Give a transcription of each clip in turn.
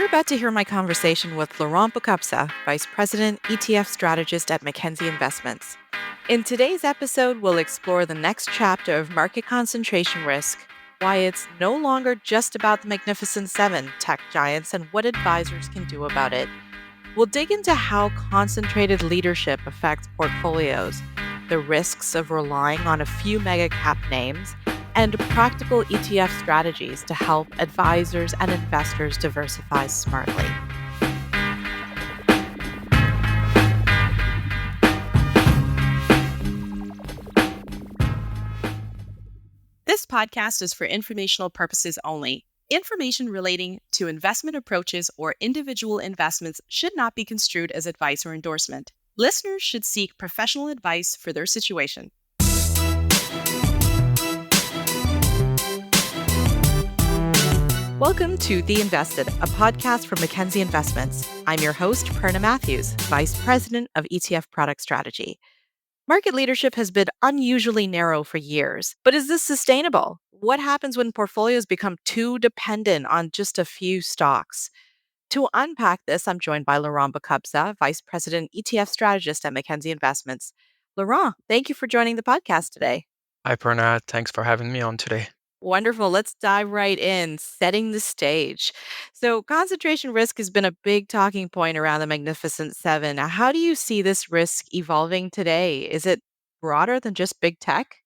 You're about to hear my conversation with Laurent Bocapsa, Vice President, ETF Strategist at Mackenzie Investments. In today's episode, we'll explore the next chapter of market concentration risk, why it's no longer just about the Magnificent Seven tech giants, and what advisors can do about it. We'll dig into how concentrated leadership affects portfolios, the risks of relying on a few mega cap names, and practical ETF strategies to help advisors and investors diversify smartly. This podcast is for informational purposes only. Information relating to investment approaches or individual investments should not be construed as advice or endorsement. Listeners should seek professional advice for their situation. Welcome to The Invested, a podcast from Mackenzie Investments. I'm your host, Perna Matthews, Vice President of ETF Product Strategy. Market leadership has been unusually narrow for years, but is this sustainable? What happens when portfolios become too dependent on just a few stocks? To unpack this, I'm joined by Laurent Bocapsa, Vice President ETF Strategist at Mackenzie Investments. Laurent, thank you for joining the podcast today. Hi, Perna. Thanks for having me on today. Wonderful. Let's dive right in, setting the stage. So, concentration risk has been a big talking point around the Magnificent Seven. Now, how do you see this risk evolving today? Is it broader than just big tech?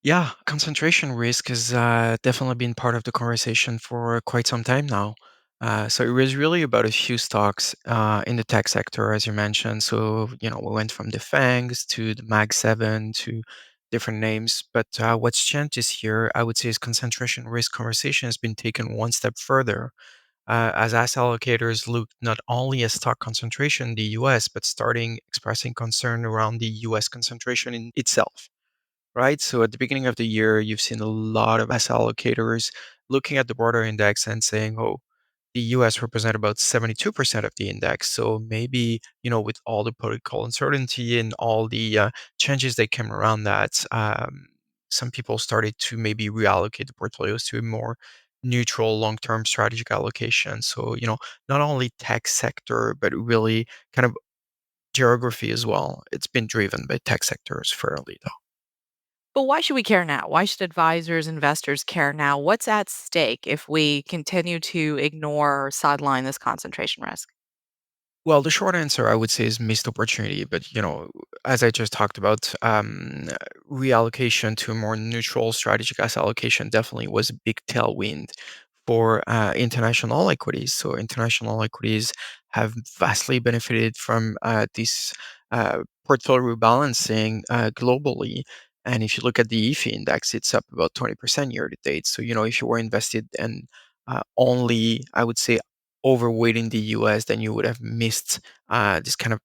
Yeah, concentration risk has definitely been part of the conversation for quite some time now. So it was really about a few stocks in the tech sector, as you mentioned. So, we went from the FANGs to the Mag 7 to different names. But what's changed this year, I would say, is concentration risk conversation has been taken one step further as asset allocators look not only at stock concentration in the US, but starting expressing concern around the US concentration in itself, right? So at the beginning of the year, you've seen a lot of asset allocators looking at the broader index and saying, oh, the US represent about 72% of the index. So maybe, with all the political uncertainty and all the changes that came around that, some people started to maybe reallocate the portfolios to a more neutral long-term strategic allocation. So, not only tech sector, but really kind of geography as well. It's been driven by tech sectors fairly, though. But why should we care now? Why should advisors, investors care now? What's at stake if we continue to ignore or sideline this concentration risk? Well, the short answer I would say is missed opportunity. But as I just talked about, reallocation to a more neutral strategic asset allocation definitely was a big tailwind for international equities. So international equities have vastly benefited from this portfolio rebalancing globally. And if you look at the EFI index, it's up about 20% year to date. So if you were invested in only, I would say, overweighting the US, then you would have missed this kind of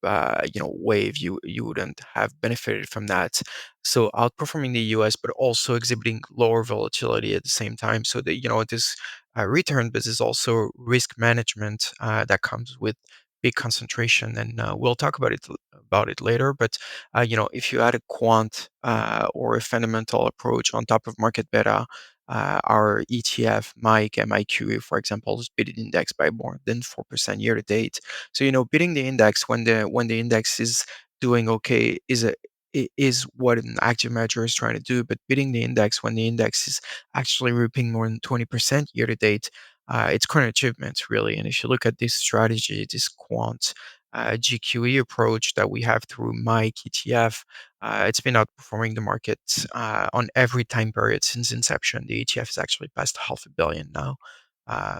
wave. You wouldn't have benefited from that. So outperforming the US, but also exhibiting lower volatility at the same time. So that this return, but there's also risk management that comes with big concentration, and we'll talk about it later. But if you add a quant or a fundamental approach on top of market beta, our ETF, MIC, MIQ, for example, is beating the index by more than 4% year to date. So beating the index when the index is doing okay is what an active manager is trying to do. But beating the index when the index is actually reaping more than 20% year to date, it's quite an achievement, really. And if you look at this strategy, this quant GQE approach that we have through MIC ETF, it's been outperforming the market on every time period since inception. The ETF has actually passed 500 million now.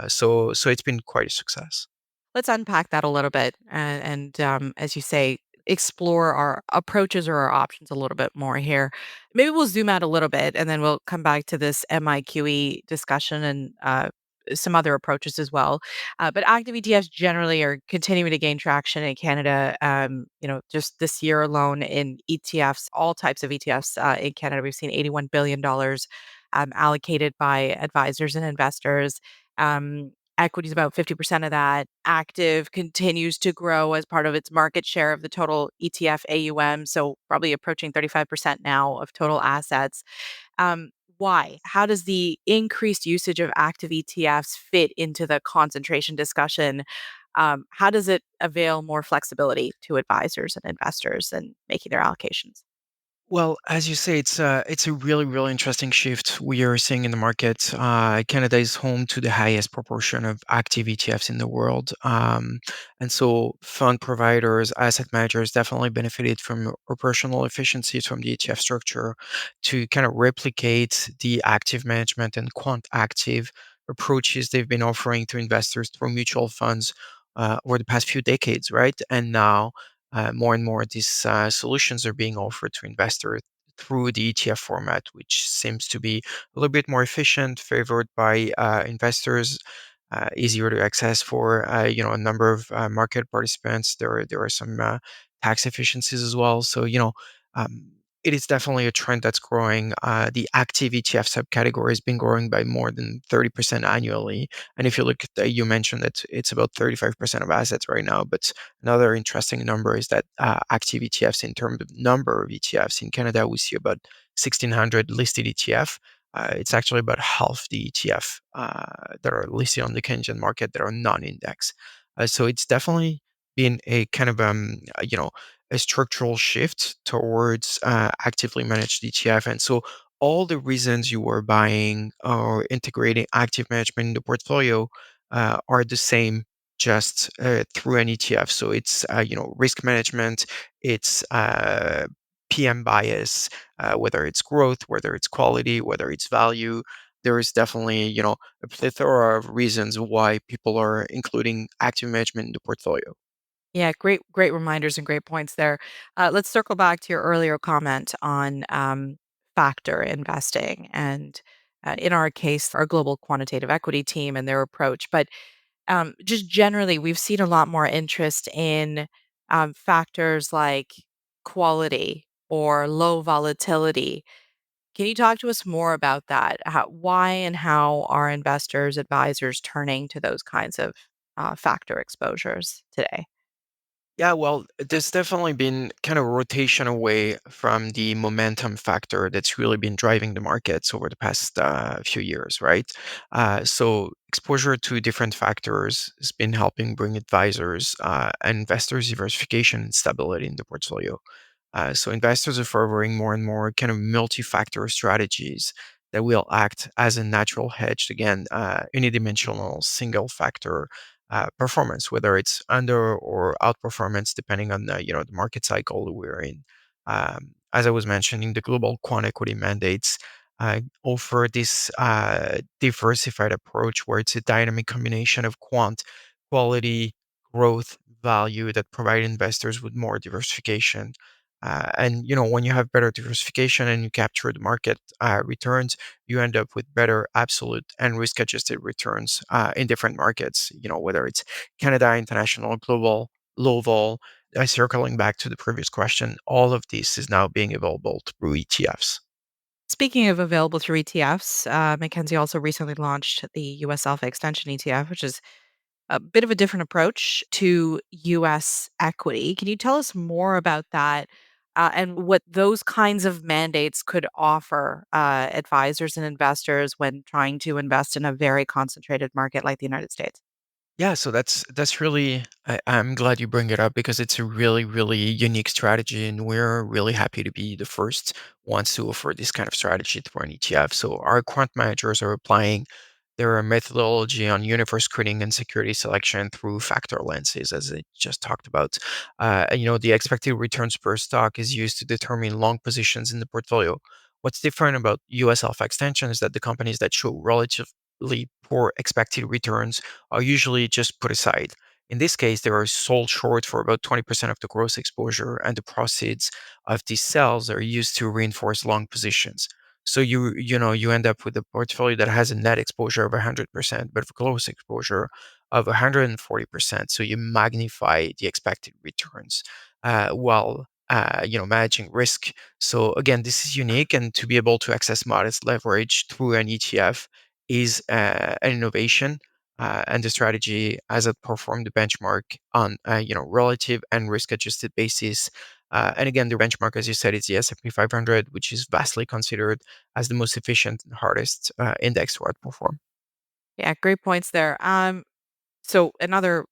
So it's been quite a success. Let's unpack that a little bit and as you say, explore our approaches or our options a little bit more here. Maybe we'll zoom out a little bit and then we'll come back to this MIQE discussion and some other approaches as well. But active ETFs generally are continuing to gain traction in Canada. Just this year alone in ETFs, all types of ETFs in Canada, we've seen $81 billion allocated by advisors and investors. Equity is about 50% of that. Active continues to grow as part of its market share of the total ETF AUM, so probably approaching 35% now of total assets. Um, Why? How does the increased usage of active ETFs fit into the concentration discussion? How does it avail more flexibility to advisors and investors in making their allocations? Well, as you say, it's a really really interesting shift we are seeing in the market. Canada is home to the highest proportion of active ETFs in the world, and so fund providers, asset managers definitely benefited from operational efficiencies from the ETF structure to kind of replicate the active management and quant active approaches they've been offering to investors through mutual funds over the past few decades, right? And now more and more these solutions are being offered to investors through the ETF format, which seems to be a little bit more efficient, favored by investors, easier to access for a number of market participants. There are some tax efficiencies as well. So um, it is definitely a trend that's growing. The active ETF subcategory has been growing by more than 30% annually. And if you look at you mentioned that it's about 35% of assets right now, but another interesting number is that active ETFs, in terms of number of ETFs in Canada, we see about 1,600 listed ETF. It's actually about half the ETF that are listed on the Canadian market that are non-index. So it's definitely been a kind of a structural shift towards actively managed ETF, and so all the reasons you were buying or integrating active management in the portfolio are the same just through an ETF. So it's risk management, it's PM bias, whether it's growth, whether it's quality, whether it's value. There is definitely a plethora of reasons why people are including active management in the portfolio. Yeah, great reminders and great points there. Let's circle back to your earlier comment on factor investing and, in our case, our global quantitative equity team and their approach. But just generally, we've seen a lot more interest in factors like quality or low volatility. Can you talk to us more about that? Why and how are investors, advisors turning to those kinds of factor exposures today? Yeah, well, there's definitely been kind of rotation away from the momentum factor that's really been driving the markets over the past few years, right? So exposure to different factors has been helping bring advisors and investors diversification and stability in the portfolio. So investors are favoring more and more kind of multi-factor strategies that will act as a natural hedge against unidimensional single factor performance, whether it's under or outperformance, depending on the market cycle we're in. As I was mentioning, the global quant equity mandates offer this diversified approach where it's a dynamic combination of quant, quality, growth, value that provide investors with more diversification. And when you have better diversification and you capture the market returns, you end up with better absolute and risk-adjusted returns in different markets. Whether it's Canada, international, global, low vol. Circling back to the previous question, all of this is now being available through ETFs. Speaking of available through ETFs, Mackenzie also recently launched the US Alpha Extension ETF, which is a bit of a different approach to US equity. Can you tell us more about that and what those kinds of mandates could offer advisors and investors when trying to invest in a very concentrated market like the United States? Yeah, so that's really I'm glad you bring it up because it's a really really unique strategy, and we're really happy to be the first ones to offer this kind of strategy through an ETF. So our quant managers are applying their methodology on universe screening and security selection through factor lenses, as I just talked about. The expected returns per stock is used to determine long positions in the portfolio. What's different about US Alpha Extension is that the companies that show relatively poor expected returns are usually just put aside. In this case, they are sold short for about 20% of the gross exposure, and the proceeds of these sales are used to reinforce long positions. So you end up with a portfolio that has a net exposure of 100%, but a gross exposure of 140%. So you magnify the expected returns while managing risk. So again, this is unique, and to be able to access modest leverage through an ETF is an innovation, and the strategy has outperformed the benchmark on relative and risk adjusted basis And again, the benchmark, as you said, is the S&P 500, which is vastly considered as the most efficient and hardest index to outperform. Yeah, great points there. So another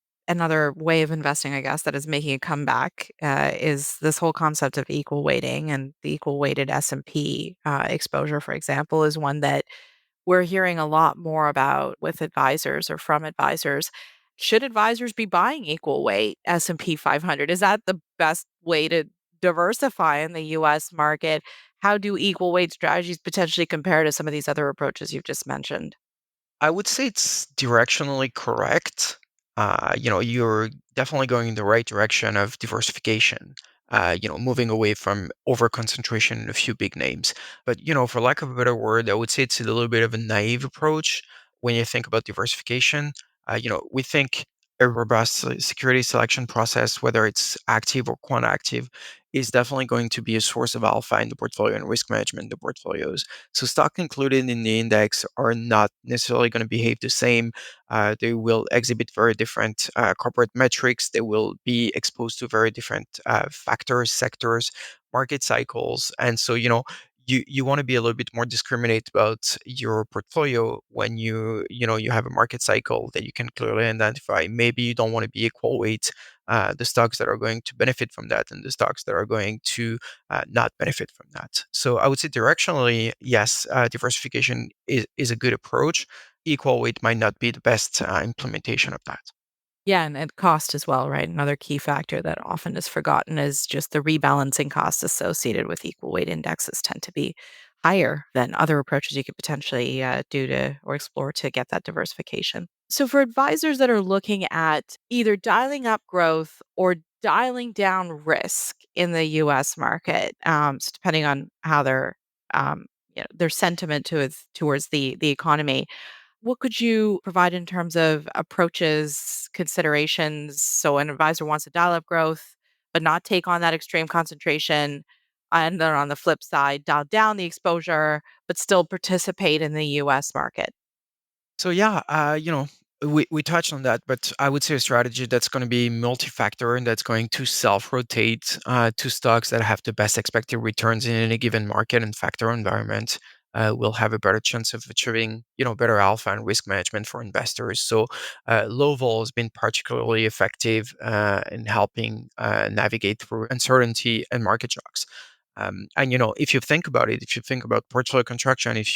way of investing, I guess, that is making a comeback is this whole concept of equal weighting, and the equal weighted S&P exposure, for example, is one that we're hearing a lot more about with advisors or from advisors. Should advisors be buying equal weight S&P 500? Is that the best way to diversify in the US market? How do equal weight strategies potentially compare to some of these other approaches you've just mentioned? I would say it's directionally correct. You're definitely going in the right direction of diversification. Moving away from over concentration in a few big names. But for lack of a better word, I would say it's a little bit of a naive approach when you think about diversification. We think a robust security selection process, whether it's active or quant active, is definitely going to be a source of alpha in the portfolio and risk management in the portfolios. So stock included in the index are not necessarily going to behave the same. They will exhibit very different corporate metrics. They will be exposed to very different factors, sectors, market cycles, and so you want to be a little bit more discriminate about your portfolio when you have a market cycle that you can clearly identify. Maybe you don't want to be equal weight the stocks that are going to benefit from that and the stocks that are going to not benefit from that. So I would say directionally, yes, diversification is a good approach. Equal weight might not be the best implementation of that. Yeah, and cost as well, right? Another key factor that often is forgotten is just the rebalancing costs associated with equal weight indexes tend to be higher than other approaches you could potentially do to or explore to get that diversification. So, for advisors that are looking at either dialing up growth or dialing down risk in the U.S. market, so depending on how um, their sentiment towards the economy, what could you provide in terms of approaches, considerations? So an advisor wants to dial up growth, but not take on that extreme concentration. And then on the flip side, dial down the exposure, but still participate in the US market. So yeah, we touched on that, but I would say a strategy that's going to be multi-factor and that's going to self-rotate to stocks that have the best expected returns in any given market and factor environment will have a better chance of achieving, better alpha and risk management for investors. So low vol has been particularly effective in helping navigate through uncertainty and market shocks. And if you think about it, if you think about portfolio construction, if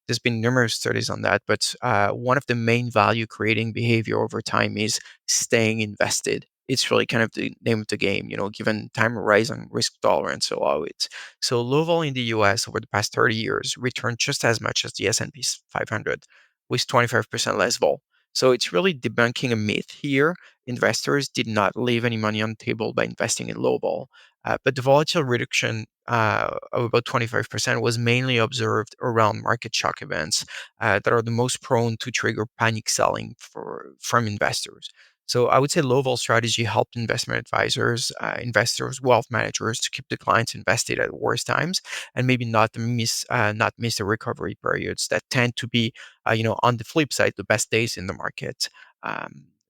there's been numerous studies on that, but one of the main value creating behavior over time is staying invested. It's really kind of the name of the game, given time horizon, risk tolerance allow it. So low vol in the US over the past 30 years returned just as much as the S&P 500 with 25% less vol. So it's really debunking a myth here. Investors did not leave any money on the table by investing in low vol. But the volatile reduction of about 25% was mainly observed around market shock events that are the most prone to trigger panic selling from investors. So I would say low vol strategy helped investment advisors, investors, wealth managers to keep the clients invested at worst times and maybe not miss the recovery periods that tend to be, on the flip side, the best days in the market.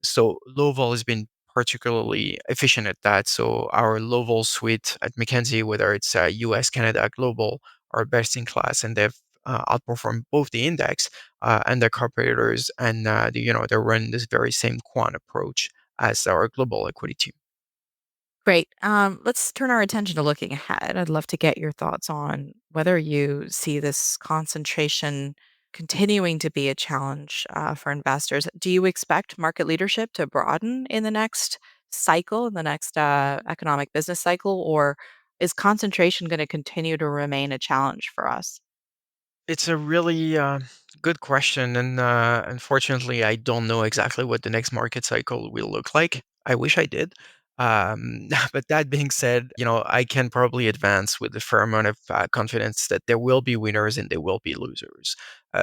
So low vol has been particularly efficient at that. So our low vol suite at McKinsey, whether it's US, Canada, global, are best in class, and they've outperformed both the index and their competitors, and they run this very same quant approach as our global equity team. Great. Let's turn our attention to looking ahead. I'd love to get your thoughts on whether you see this concentration continuing to be a challenge for investors. Do you expect market leadership to broaden in the next cycle, in the next economic business cycle, or is concentration going to continue to remain a challenge for us? It's a really good question, and unfortunately, I don't know exactly what the next market cycle will look like. I wish I did. But that being said, I can probably advance with a fair amount of confidence that there will be winners and there will be losers.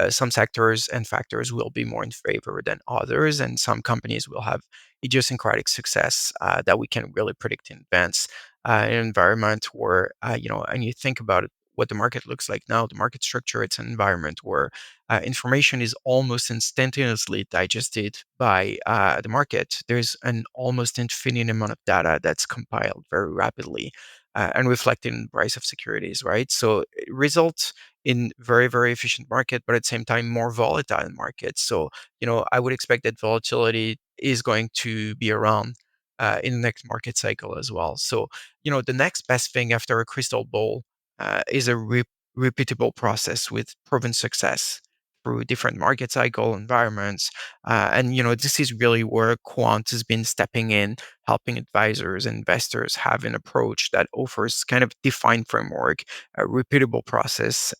Some sectors and factors will be more in favor than others, and some companies will have idiosyncratic success that we can really predict in advance. In an environment where, and you think about it what the market looks like now, the market structure, it's an environment where information is almost instantaneously digested by the market. There's an almost infinite amount of data that's compiled very rapidly and reflected in the price of securities, right? So it results in very, very efficient market, but at the same time, more volatile markets. So, I would expect that volatility is going to be around in the next market cycle as well. So, the next best thing after a crystal ball is a repeatable process with proven success through different market cycle environments. And, this is really where Quant has been stepping in, helping advisors and investors have an approach that offers kind of defined framework, a repeatable process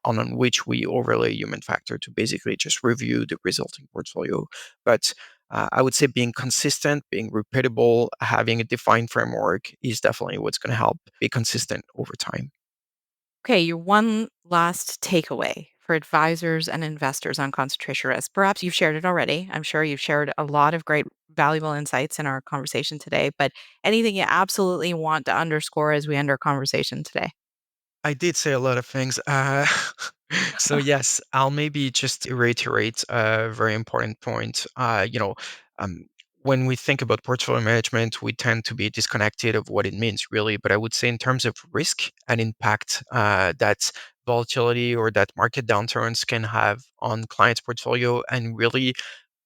on which we overlay human factor to basically just review the resulting portfolio. But I would say being consistent, being repeatable, having a defined framework is definitely what's going to help be consistent over time. Okay, your one last takeaway for advisors and investors on concentration risk. Perhaps you've shared it already. I'm sure you've shared a lot of great, valuable insights in our conversation today, but anything you absolutely want to underscore as we end our conversation today? I did say a lot of things. So yes, I'll maybe just reiterate a very important point. Um, when we think about portfolio management, we tend to be disconnected of what it means, really. But I would say, in terms of risk and impact that volatility or that market downturns can have on clients' portfolio, and really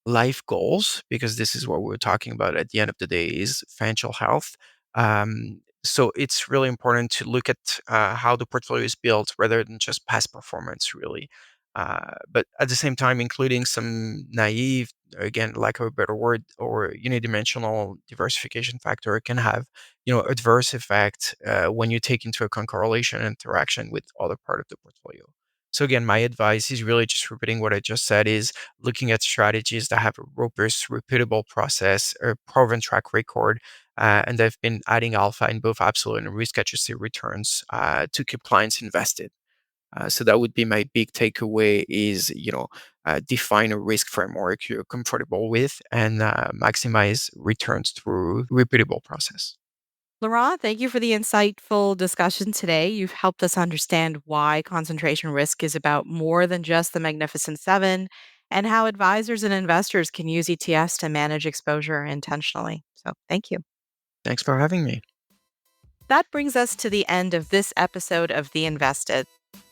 life goals, because this is what we're talking about at the end of the day, is financial health. So it's really important to look at how the portfolio is built rather than just past performance, really. But at the same time, including some naive, again, lack of a better word, or unidimensional diversification factor can have, adverse effect when you take into account correlation and interaction with other part of the portfolio. So again, my advice is really just repeating what I just said, is looking at strategies that have a robust, repeatable process, a proven track record, and they've been adding alpha in both absolute and risk-adjusted returns to keep clients invested. So that would be my big takeaway: is define a risk framework you're comfortable with, and maximize returns through repeatable process. Laurent, thank you for the insightful discussion today. You've helped us understand why concentration risk is about more than just the Magnificent Seven and how advisors and investors can use ETFs to manage exposure intentionally. So, thank you. Thanks for having me. That brings us to the end of this episode of The Invested.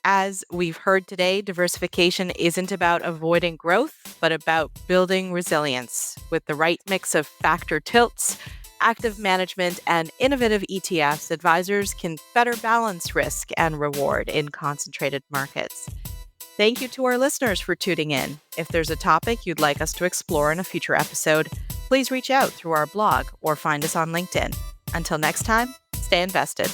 As we've heard today, diversification isn't about avoiding growth, but about building resilience. With the right mix of factor tilts, active management, and innovative ETFs, advisors can better balance risk and reward in concentrated markets. Thank you to our listeners for tuning in. If there's a topic you'd like us to explore in a future episode, please reach out through our blog or find us on LinkedIn. Until next time, stay invested.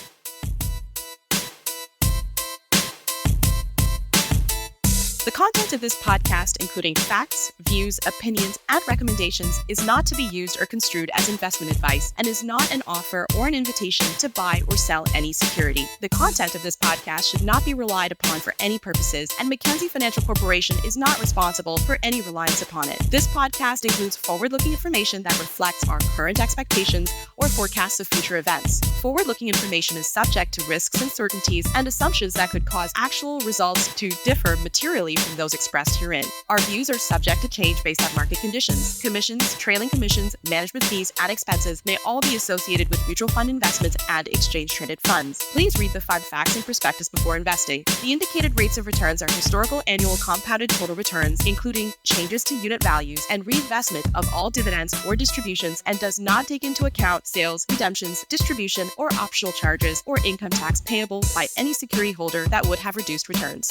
The content of this podcast, including facts, views, opinions, and recommendations, is not to be used or construed as investment advice and is not an offer or an invitation to buy or sell any security. The content of this podcast should not be relied upon for any purposes, and Mackenzie Financial Corporation is not responsible for any reliance upon it. This podcast includes forward-looking information that reflects our current expectations or forecasts of future events. Forward-looking information is subject to risks, uncertainties, and assumptions that could cause actual results to differ materially from those expressed herein. Our views are subject to change based on market conditions. Commissions, trailing commissions, management fees, and expenses may all be associated with mutual fund investments and exchange-traded funds. Please read the fund facts and prospectus before investing. The indicated rates of returns are historical annual compounded total returns, including changes to unit values and reinvestment of all dividends or distributions, and does not take into account sales, redemptions, distribution, or optional charges or income tax payable by any security holder that would have reduced returns.